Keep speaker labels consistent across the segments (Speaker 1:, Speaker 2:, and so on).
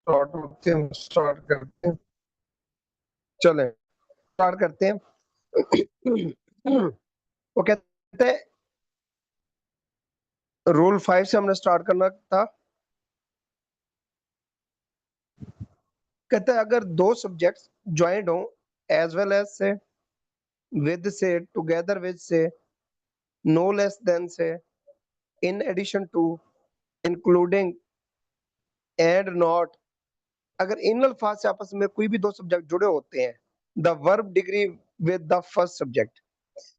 Speaker 1: Start होते हैं, start करते हैं। चले स्टार्ट करते हैं। वो कहते हैं रूल 5 से हमने स्टार्ट करना था। कहते हैं अगर दो सब्जेक्ट्स ज्वाइंट हो, एज वेल एज से, विद से, टुगेदर विद से, नो लेस देन से, in addition to, including, and not, अगर इन अल्फाज से आपस में कोई भी दो सब्जेक्ट जुड़े होते हैं, the verb degree with the first subject,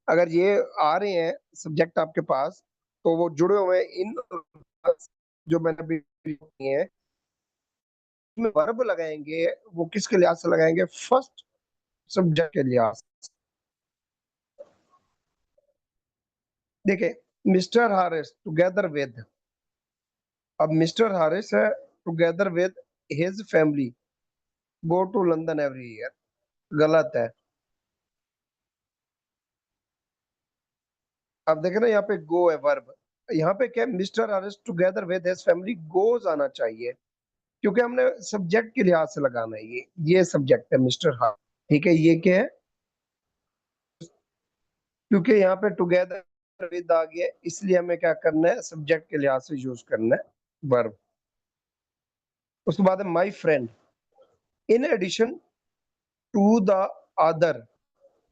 Speaker 1: अगर ये आ रहे हैं सब्जेक्ट आपके पास, तो वो जुड़े हुए हैं इन अल्फाज जो मैंने अभी किए हैं, में वर्ब लगाएंगे, वो किसके लिहाज से लगाएंगे? फर्स्ट सब्जेक्ट के लिहाज से। देखिए, मिस्टर हारिस टुगेदर विद, अब मिस्टर हारिस है together with his family go to London every year, गलत है। अब देखे ना, यहाँ पे गो है वर्ब, यहाँ पे क्या, mister Harris together with his family goes आना चाहिए, क्योंकि हमने सब्जेक्ट के लिहाज से लगाना है। ये सब्जेक्ट है मिस्टर हारिस, ठीक है। ये क्या है? क्योंकि यहाँ पे टुगेदर विद आ गया, इसलिए हमें क्या करना है, सब्जेक्ट के लिहाज से यूज करना है वर्ब। उसके बाद है my friend, in addition to the other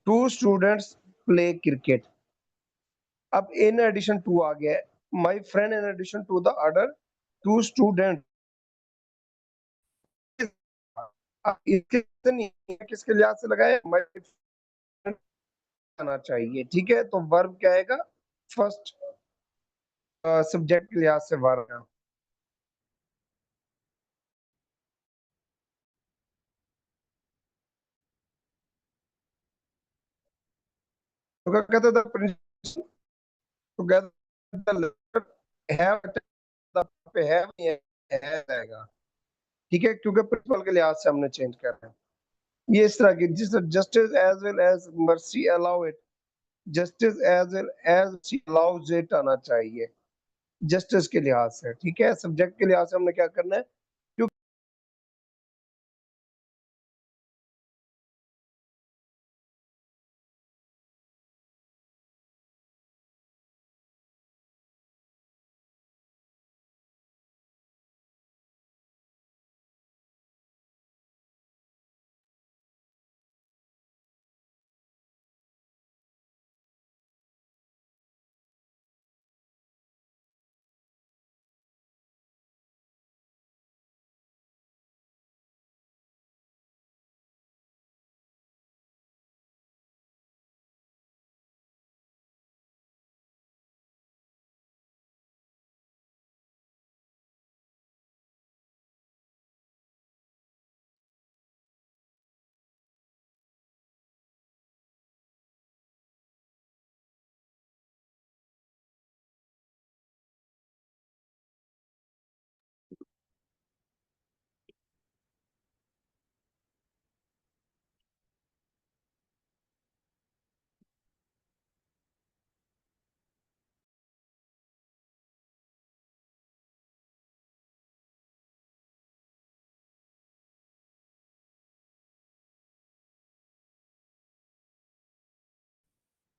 Speaker 1: two students play cricket. अब इन एडिशन टू आ गया है, my friend in addition to the other two student, किसके लिहाज से लगाए? माई फ्रेंड आना चाहिए, ठीक है। तो वर्ब क्या आएगा? फर्स्ट सब्जेक्ट के लिहाज से वर्ब। तो क्या कहते थे प्रिंसिपल टुगेदर हैव, पे हैव नहीं है रहेगा, ठीक है, क्योंकि प्रिंसिपल के लिहाज से हमने चेंज कर रहे हैं। ये इस तरह की, जिस justice as well as mercy allow it, justice as well as she allows it आना चाहिए जस्टिस के लिहाज से, ठीक है। सब्जेक्ट के लिहाज से हमने क्या करना है?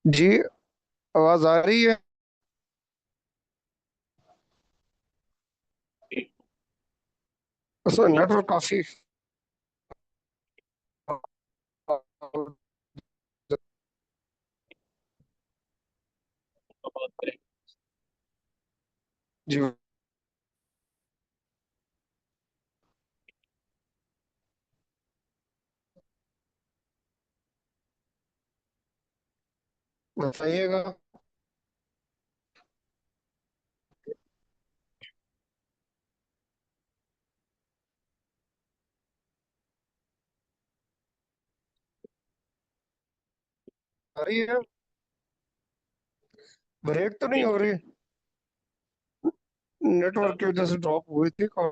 Speaker 1: जी, आवाज आ रही है? उसमें नेटवर्क काफी जी, बताइएगा। आ रही है? ब्रेक तो नहीं हो रही? नेटवर्क की वजह से ड्रॉप हुई थी कॉल।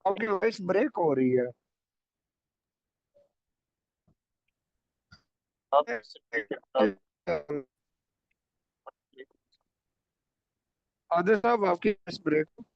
Speaker 1: आपकी वॉइस ब्रेक हो रही है। आदिल साहब आपकी ब्रेक।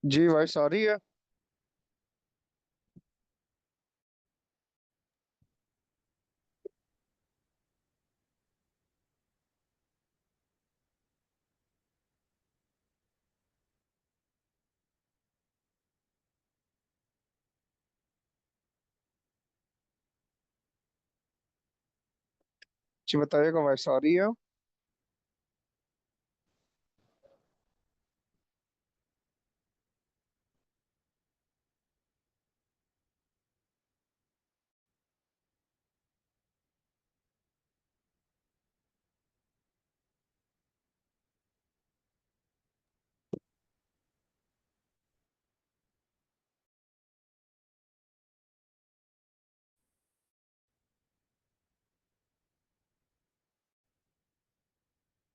Speaker 1: जी वॉइस आ रही है। जी बताइएगा, वॉइस आ रही है।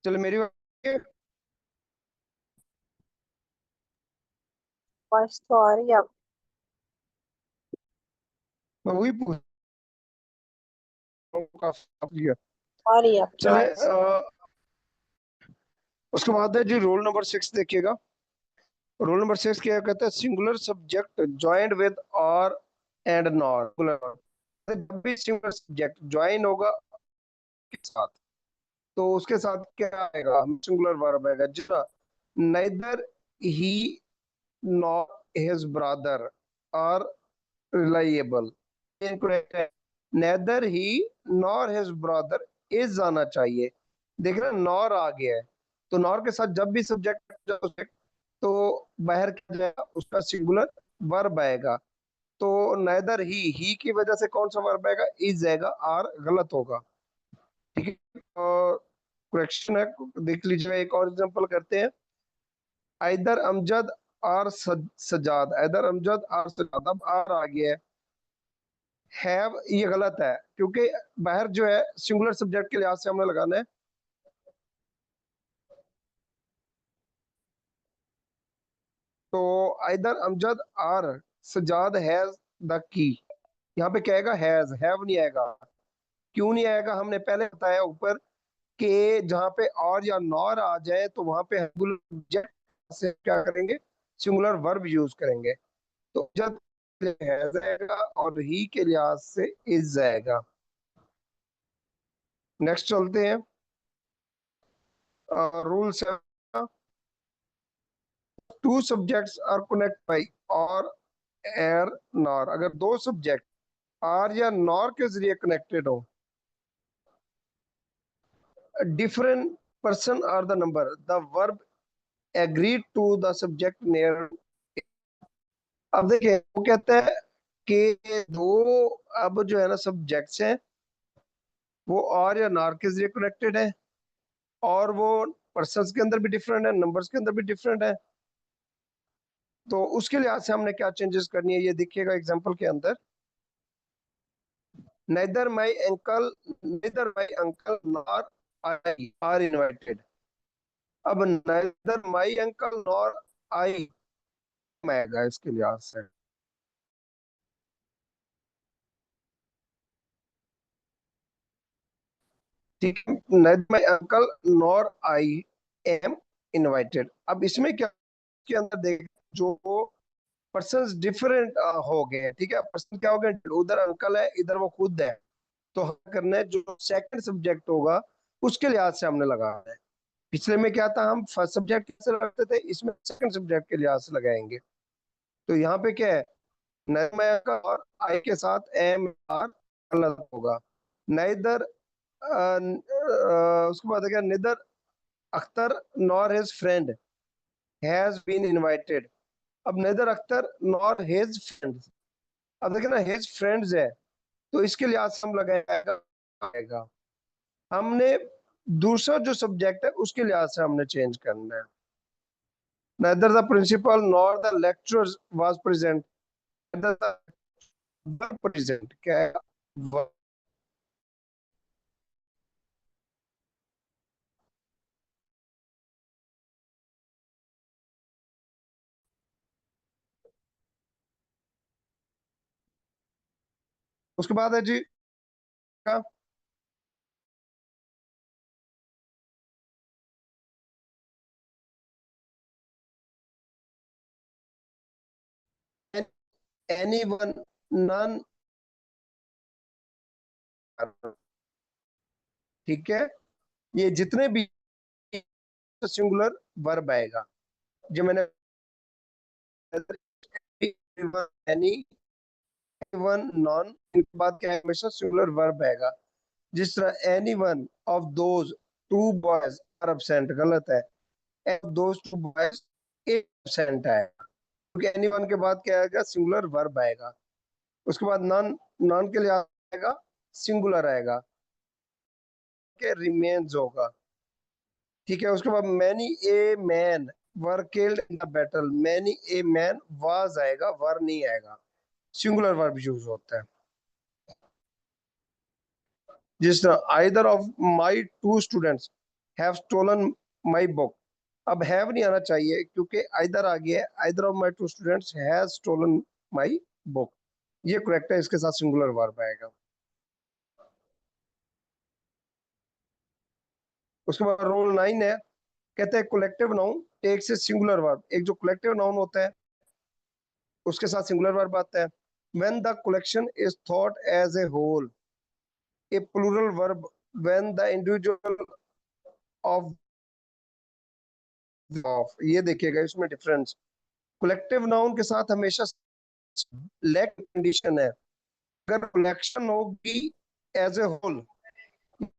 Speaker 1: चलो मेरी बात-
Speaker 2: वॉइस तो आ रही है अब।
Speaker 1: मैं वही पूछ रहा हूँ, काफी है।
Speaker 2: आ रही है आपकी
Speaker 1: चले
Speaker 2: वॉइस।
Speaker 1: उसके बाद है जी रोल नंबर 6 देखिएगा। रोल नंबर 6 क्या कहता है, सिंगुलर सब्जेक्ट ज्वाइंट विद और एंड नॉर। जब भी सिंगुलर सब्जेक्ट ज्वाइन होगा के साथ, तो उसके साथ क्या आएगा, सिंगुलर वर्ब आएगा। जिसका neither he nor his brother are reliable, incorrect है। Neither he nor his brother is आना चाहिए। देख रहे नॉर आ गया है, तो नॉर के साथ जब भी सब्जेक्ट तो बाहर क्या जाएगा, उसका सिंगुलर वर्ब आएगा। तो नेदर ही की वजह से कौन सा वर्ब आएगा, इज जाएगा, आर गलत होगा। ठीक है, करेक्शन है। देख लीजिए, एक और एग्जांपल करते हैं। इधर अमजद आर सजाद, इधर अमजद आर सजाद, अब आर आ गया है। हैव ये गलत है, क्योंकि बाहर जो है सिंगुलर सब्जेक्ट के लिहाज से हमने लगाना है। तो इधर Amjad or Sajjad has the key, यहाँ पे क्या आएगा, हैज, हैव नहीं आएगा। क्यों नहीं आएगा, हमने पहले बताया ऊपर कि जहाँ पे और या नॉर आ जाए तो वहां पे सब्जेक्ट से क्या करेंगे, सिंगुलर वर्ब यूज करेंगे। तो जब हैज आएगा और ही के लिहाज से इज आएगा। नेक्स्ट चलते हैं। रूल से two subjects are connect by or uh nor, अगर दो सब्जेक्ट आर या नॉर के जरिए कनेक्टेड हो, different person are the number the verb agree to the subject near. अब देखिए वो कहता है कि दो, अब जो है ना सब्जेक्ट्स हैं वो और या नॉर के जरिए कनेक्टेड है, और वो पर्सन के अंदर भी डिफरेंट है, नंबर्स के अंदर भी डिफरेंट है। तो उसके लिहाज से हमने क्या चेंजेस करनी है, ये देखिएगा एग्जांपल के अंदर। neither my uncle neither my uncle nor I are invited। अब neither my uncle nor I आएगा इसके लिहाज से। ठीक है, neither my uncle nor I am invited। अब इसमें क्या, के अंदर देख, जो पर्सन डिफरेंट हो गए हैं। ठीक है, पर्सन क्या हो गए, उधर अंकल है, इधर वो खुद है। तो हमें करना है जो सेकंड सब्जेक्ट होगा उसके लिहाज से हमने लगाना है। पिछले में क्या था, हम फर्स्ट सब्जेक्ट कैसे लगाते थे, इसमें सेकंड सब्जेक्ट के लिहाज से लगाएंगे। तो यहाँ पे क्या है, नया का और आई के साथ एम आर अलग होगा। नाइदर उसके बाद क्या, neither Akhtar nor his friend has been invited. अब neither Akhtar nor his friends, अब देखिए ना हिज फ्रेंड्स है, तो इसके लिहाज से हम लगाएगा। हमने दूसरा जो सब्जेक्ट है उसके लिहाज से हमने चेंज करना है। neither the principal nor the lecturer was present, neither the present क्या है उसके बाद है जी का anyone none, ठीक है। ये जितने भी सिंगुलर वर्ब आएगा, जो मैंने एनी वन नॉन इनके बाद क्या है, हमेशा सिंगुलर वर्ब आएगा। जिस तरह any one of those two boys are absent, गलत है, दोज टू बॉयज एब्सेंट आएगा, क्योंकि एनी वन के बाद क्या आएगा, सिंगुलर वर्ब आएगा। उसके बाद नॉन, नॉन के लिए आएगा सिंगुलर आएगा, के रिमेन्स होगा, ठीक है। उसके बाद many a man were killed in the battle, many a man was आएगा, वर नहीं आएगा, सिंगुलर वर्ब यूज होता है। जिस तरह either of my two students have stolen my book, अब हैव नहीं आना चाहिए क्योंकि आइदर आ गया है, either of my two students has stolen my book, ये करेक्ट है, इसके साथ सिंगुलर वर्ब आएगा। उसके बाद रोल 9 है, कहते हैं कलेक्टिव नाउन एक से सिंगुलर वर्ब, एक जो कलेक्टिव नाउन होता है उसके साथ सिंगुलर वर्ब आता है। When the collection is thought as a whole, a plural verb when the individual of ये देखिएगा इसमें डिफरेंस। कलेक्टिव नाउन के साथ हमेशा लैक कंडीशन है, अगर कलेक्शन होगी एज ए होल,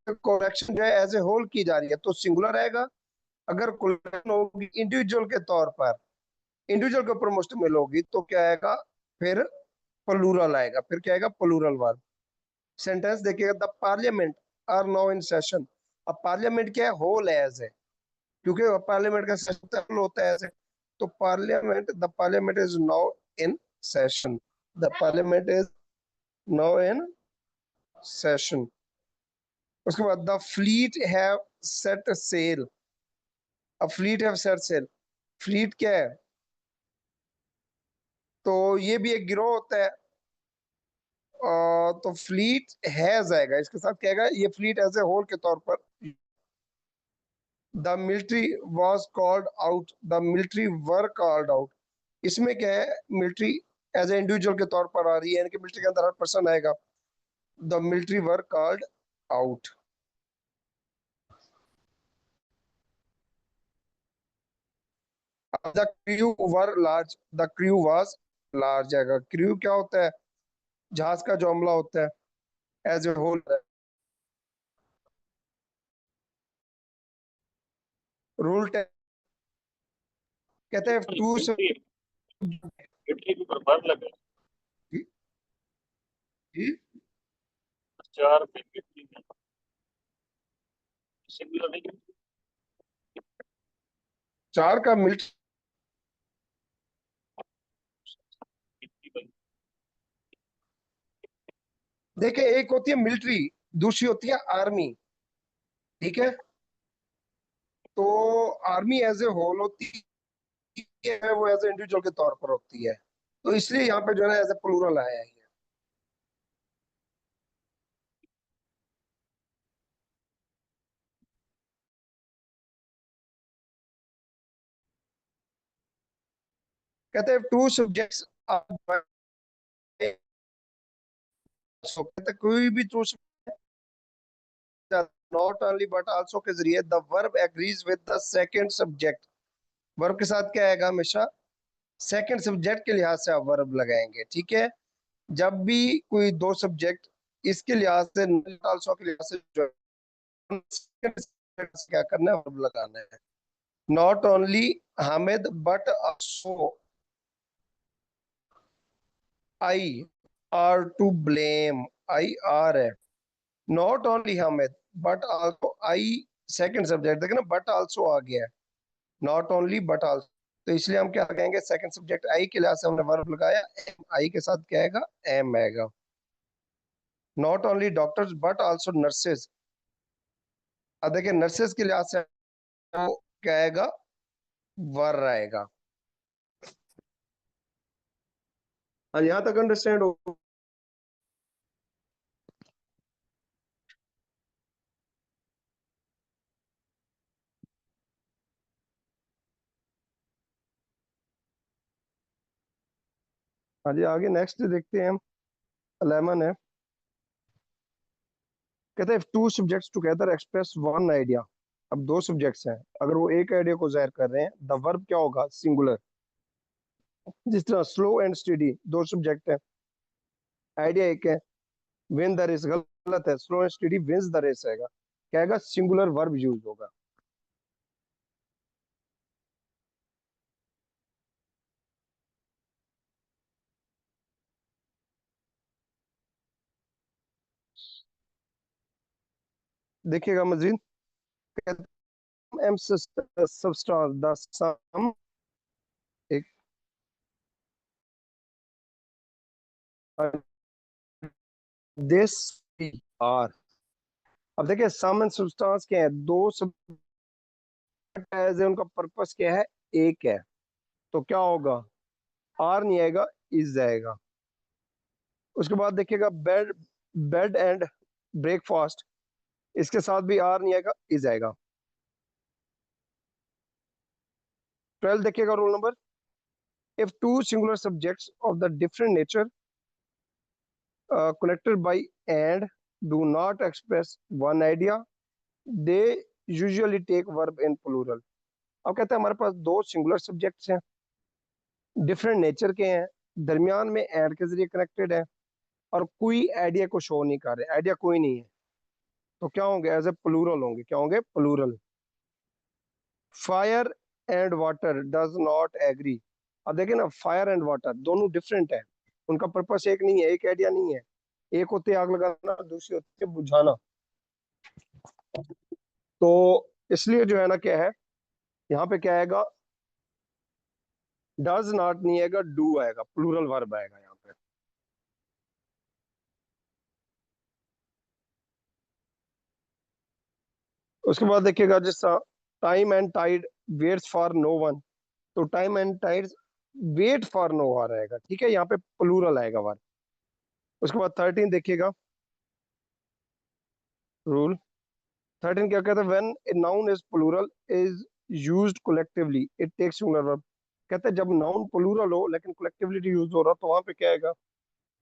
Speaker 1: कलेक्शन जो है एज ए होल की जा रही है तो सिंगुलर आएगा। अगर कलेक्शन होगी इंडिविजुअल के तौर पर, इंडिविजुअल के ऊपर मुश्तमिल होगी तो क्या आएगा, फिर प्लूरल आएगा, फिर क्या आएगा, प्लूरल वर्ब। सेंटेंस देखिएगा, the parliament are now in session, अब पार्लियामेंट क्या है, होल एज है, क्योंकि पार्लियामेंट का सेशन होता है ऐसे, तो parliament, the parliament is now in session, the parliament is now in session. उसके बाद the fleet have set sail, अब fleet have set sail, fleet क्या है, तो ये भी एक गिरोह होता है, तो फ्लीट हैज आएगा, इसके साथ क्या आएगा, ये फ्लीट एज ए होल के तौर पर। The military was called out, the military were called out, इसमें क्या है, मिलिट्री एज ए इंडिविजुअल के तौर पर आ रही है, यानी कि मिलिट्री के अंदर हर पर्सन आएगा। The military were called out. The crew were large, the crew was large आएगा। क्रू क्या होता है, जहाज का जो अमला होता है एज ए होल। रूल 10 कहते हैं टू से
Speaker 3: मिलिट्री के ऊपर वर्ब लगा,
Speaker 1: जी, जी,
Speaker 3: चार में मिलिट्री में सिंगुलर नहीं,
Speaker 1: चार का मिलिट्री, देखिए एक होती है मिलिट्री, दूसरी होती है आर्मी, ठीक है। तो आर्मी एज ए होल होती है, वो एज ए इंडिविजुअल के तौर पर होती है, तो इसलिए यहाँ पे जो है एज ए प्लूरल आया है। कहते हैं टू सब्जेक्ट्स, कहते कोई भी two, not only but also के जरिए the verb agrees with the second subject, verb के साथ क्या आएगा, हमेशा सेकंड सब्जेक्ट के लिहाज से आप वर्ब लगाएंगे, ठीक है। जब भी कोई दो सब्जेक्ट इसके लिहाज से, आल्सो के लिहाज से जो क्या करना है, वर्ब लगाना है। Not only Hamid but also I are to blame, I are है, not only Hamid but also, I second subject, देखे ना, बट आल्सो आ गया है, नॉट ओनली बट आल्सो, तो इसलिए हम क्या कहेंगे, सेकंड सब्जेक्ट आई के लिहाज से हमने वर्ब लगाया, आई के साथ क्या आएगा, एम आएगा। Not only doctors but also nurses, अब देखिए नर्सेज के लिहाज से वो क्या आएगा, वर आएगा। और यहां तक अंडरस्टैंड हो? हाँ जी, आगे नेक्स्ट देखते हैं हम। 11 है, कहते हैं two subjects together express one idea. अब दो सब्जेक्ट्स हैं, अगर वो एक आइडिया को जाहिर कर रहे हैं, द वर्ब क्या होगा, सिंगुलर। जिस तरह स्लो एंड स्टडी दो सब्जेक्ट है, आइडिया एक है, विन द रेस गलत है, slow and steady wins the race आएगा, क्या आएगा, सिंगुलर वर्ब यूज होगा। देखिएगा मजीद, एम सबस्टांस द सम, एक दिस आर। अब देखिए सम एंड सब्सटेंस क्या है, दो सब्जेक्ट है, उनका पर्पस क्या है, एक है, तो क्या होगा, आर नहीं आएगा, इज आएगा। उसके बाद देखिएगा बेड, बेड एंड ब्रेकफास्ट, इसके साथ भी आर नहीं आएगा, इज आएगा। 12 देखिएगा roll number, if two singular subjects of the different nature connected by and do not express one idea, they usually take verb in plural। अब कहते हैं हमारे पास दो सिंगुलर सब्जेक्ट्स हैं, डिफरेंट नेचर के हैं, दरमियान में एंड के जरिए कनेक्टेड है, और कोई आइडिया को शो नहीं कर रहे, आइडिया कोई नहीं है, तो क्या होंगे, एज ए प्लूरल होंगे, क्या होंगे, plural. Fire and water does not agree. अब देखिए ना, फायर एंड वाटर दोनों डिफरेंट है, उनका पर्पस एक नहीं है, एक आइडिया नहीं है, एक होते आग लगाना, दूसरी होती है बुझाना, तो इसलिए जो है ना, क्या है, यहाँ पे क्या आएगा, डज नॉट नहीं आएगा, डू आएगा, प्लूरल वर्ब आएगा यहाँ पे। उसके बाद देखिएगा, जिस time and tide waits for no one, तो time and tide wait for no one आएगा, ठीक है, यहाँ पे प्लूरल आएगा वर्ब। उसके बाद 13 देखिएगा रूल, 13 क्या कहता है, when a noun is plural is used collectively it takes singular verb. कहते हैं जब नाउन प्लूरल हो लेकिन कलेक्टिवली यूज हो रहा, तो वहां पे क्या आएगा,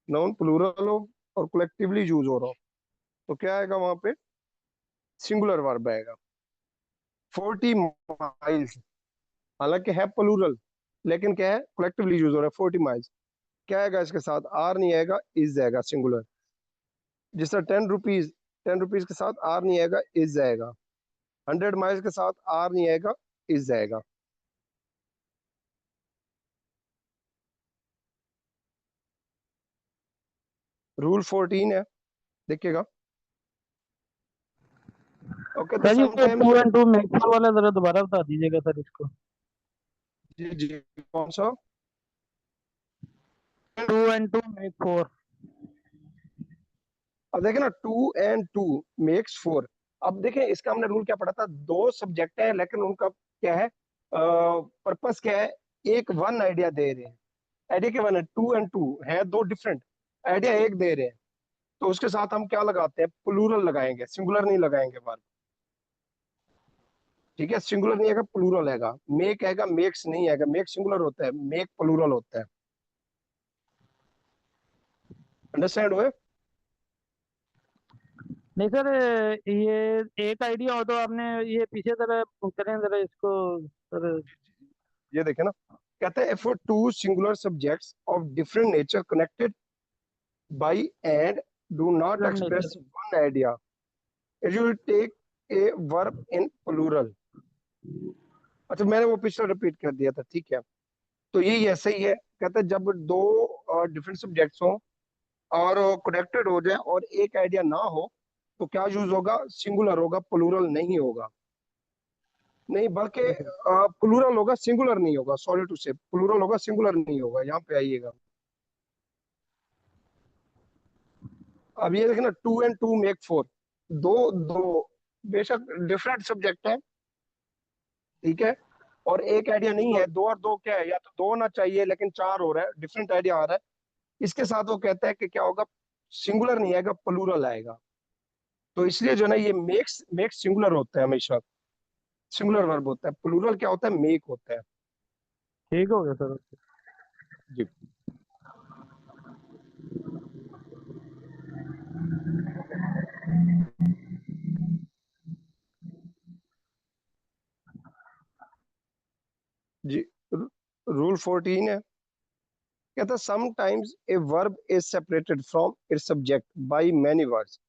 Speaker 1: नाउन प्लूरल हो और कलेक्टिवली यूज हो रहा हो, तो क्या आएगा वहां पे, सिंगुलर वर्ब आएगा। 40 माइल्स, हालांकि है प्लूरल, लेकिन क्या है, कलेक्टिवली यूज हो रहा है, 40 माइल्स, क्या आएगा इसके साथ, आर नहीं आएगा, इज आएगा, सिंगुलर। जिस तरह 10 रुपीज, 10 रुपीज के साथ आर नहीं आएगा, इज आएगा। 100 माइल्स के साथ आर नहीं आएगा, इज आएगा। रूल 14 है, देखिएगा, ओके तो
Speaker 4: सर ये
Speaker 1: समटाइम्स,
Speaker 4: 2 and 2 मिक्सर वाला जरा दोबारा बता दीजिएगा सर इसको।
Speaker 1: जी जी, कौन सा,
Speaker 4: 2 and 2 make 4।
Speaker 1: अब देखें ना, 2 and 2 makes 4। अब देखें इसका हमने रूल क्या पढ़ा था, दो सब्जेक्ट है लेकिन उनका क्या है, पर्पस क्या है, एक वन आइडिया दे रहे हैं, आइडिया क्या वन है, 2 and 2 है, दो डिफरेंट आइडिया एक दे रहे हैं, तो उसके साथ हम क्या लगाते हैं, प्लूरल लगाएंगे, सिंगुलर नहीं लगाएंगे वर्ब, ठीक है, सिंगुलर नहीं आएगा, प्लूरल आएगा, मेक आएगा, मेक्स नहीं आएगा, मेक सिंगुलर होता है, मेक प्लूरल होता है, अंडरस्टैंड हुए?
Speaker 4: नहीं सर, ये एक आइडिया हो तो आपने ये पीछे जरा करें जरा इसको सर।
Speaker 1: ये देखे ना, कहते हैं if two singular subjects of different nature connected by and do not express one idea, it will take a verb in plural. अच्छा, मैंने वो पिछला रिपीट कर दिया था, ठीक है, तो ये ऐसे ही है, कहते हैं जब दो डिफरेंट सब्जेक्ट्स हों और कनेक्टेड हो जाए और एक आइडिया ना हो तो क्या यूज होगा, सिंगुलर होगा, प्लूरल नहीं होगा। नहीं बल्कि प्लूरल होगा, सिंगुलर नहीं होगा, सॉरी टू से, प्लूरल होगा सिंगुलर नहीं होगा। यहाँ पे आइएगा, अब ये देखना, 2 and 2 make 4, दो दो, बेशक डिफरेंट सब्जेक्ट है, ठीक है, और एक आइडिया नहीं है, दो और दो क्या है, या तो दो होना चाहिए लेकिन चार हो रहा है, डिफरेंट आइडिया आ रहा है, इसके साथ वो कहता है कि क्या होगा, सिंगुलर नहीं आएगा, प्लूरल आएगा। तो इसलिए जो है ना, ये मेक्स मेक्स सिंगुलर होता है हमेशा, सिंगुलर वर्ब होता है, प्लूरल क्या होता है, मेक होता है।
Speaker 4: ठीक हो गया सर।
Speaker 1: जी जी, रूल 14 है, कहता है sometimes a verb is separated from its subject by many words.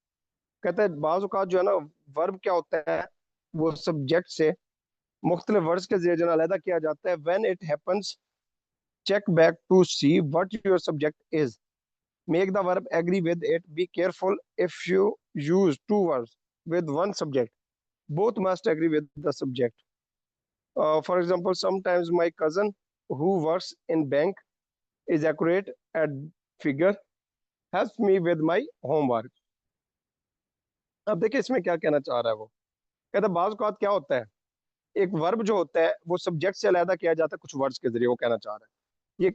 Speaker 1: कहता है बाज़ औक़ात जो है ना, वर्ब क्या होता है, वो सब्जेक्ट से मुख्तलिफ वर्ड्स के जरिए जो है ना अलहदा किया जाता है। When it happens, check back to see what your subject is. Make the verb agree with it. Be careful if you use two verbs with one subject. Both must agree with the subject. For example, sometimes my cousin who works in bank is accurate at figure, helps me with my homework. अब देखिए इसमें क्या कहना चाह रहा है वो, कहता है बाज़ औक़ात क्या होता है, एक वर्ब जो होता है वो सब्जेक्ट से अलहदा किया जाता है कुछ वर्ड्स के जरिए, वो कहना चाह रहा है। ये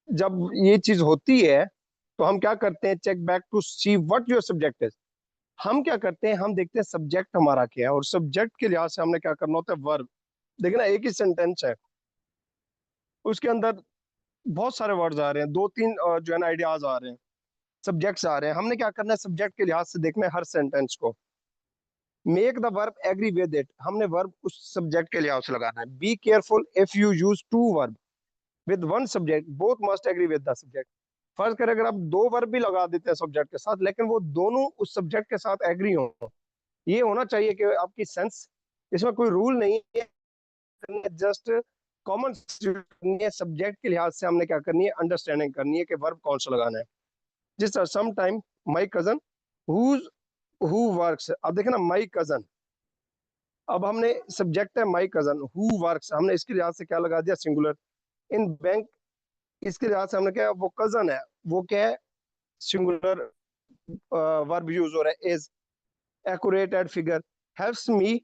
Speaker 1: जब ये चीज होती है तो हम क्या करते हैं, check back to see what your subject is. हम क्या करते हैं, हम देखते हैं सब्जेक्ट हमारा क्या है, और सब्जेक्ट के लिहाज से हमने क्या करना होता है, वर्ब। देखना एक ही सेंटेंस है, उसके अंदर बहुत सारे वर्ड्स आ रहे हैं, दो तीन जो है ना आइडियाज आ रहे हैं, सब्जेक्ट्स आ रहे हैं, हमने क्या करना है, सब्जेक्ट के लिहाज से देखना है हर सेंटेंस को। Make the verb agree with it, हमने वर्ब उस सब्जेक्ट के लिहाज से लगाना है। Be careful if you use two verb with one subject, both must agree with the subject. फर्ज करें अगर आप दो वर्ब भी लगा देते हैं सब्जेक्ट के साथ, लेकिन वो दोनों उस सब्जेक्ट के साथ एग्री हो, ये होना चाहिए कि आपकी सेंस, इसमें कोई रूल नहीं है, जस्ट कॉमन करनी है, सब्जेक्ट के लिहाज से हमने क्या करनी है, अंडरस्टैंडिंग करनी है कि वर्ब कौन सा लगाना है। जिस तरह some time my cousin who works, अब देखे ना माई कजन, अब हमने सब्जेक्ट है माई कजन, हु वर्क्स हमने इसके लिहाज से क्या लगा दिया, सिंगुलर। इन बैंक, इसके लिहाज से हमने क्या, वो कजन है, वो क्या है, सिंगुलर वर्ब यूज हो रहा है, is accurate at figure, helps me.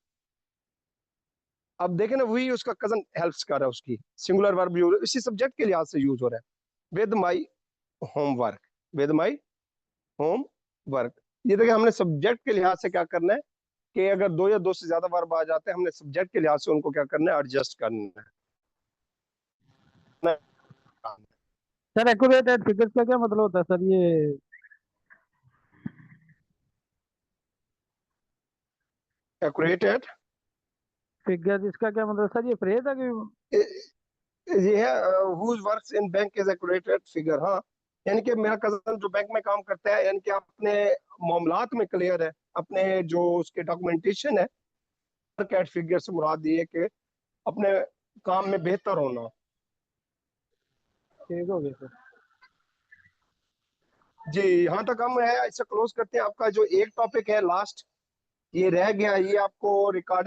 Speaker 1: अब देखें ना, वही उसका कजन हेल्प्स कर रहा है, उसकी सिंगुलर वर्ब यूज इसी सब्जेक्ट के लिहाज से यूज हो रहा है। With my homework, with my home work. ये देखिए हमने सब्जेक्ट के लिहाज से क्या करना है, कि अगर दो या दो से ज्यादा वर्ब आ जाते हैं, हमने सब्जेक्ट के लिहाज से उनको क्या करना है, एडजस्ट करना है।
Speaker 4: सर एक्यूरेट एट फिगर्स का क्या मतलब होता है सर? ये
Speaker 1: एक्यूरेट एट,
Speaker 4: फिगर इसका क्या मतलब सर? ये फ्रेज है कि
Speaker 1: ये है whose works in bank is accurate at figure. हाँ, यानी कि मेरा कजन जो बैंक में काम करता है, यानी कि अपने मामलात में क्लियर है, अपने जो उसके डॉक्यूमेंटेशन है, कैट फिगर से मुराद ये है कि अपने काम में बेहतर होना।
Speaker 4: ठीक हो गया सर।
Speaker 1: जी यहाँ तक हम है, इसे क्लोज करते हैं। आपका जो एक टॉपिक है लास्ट, ये रह गया, ये आपको रिकॉर्ड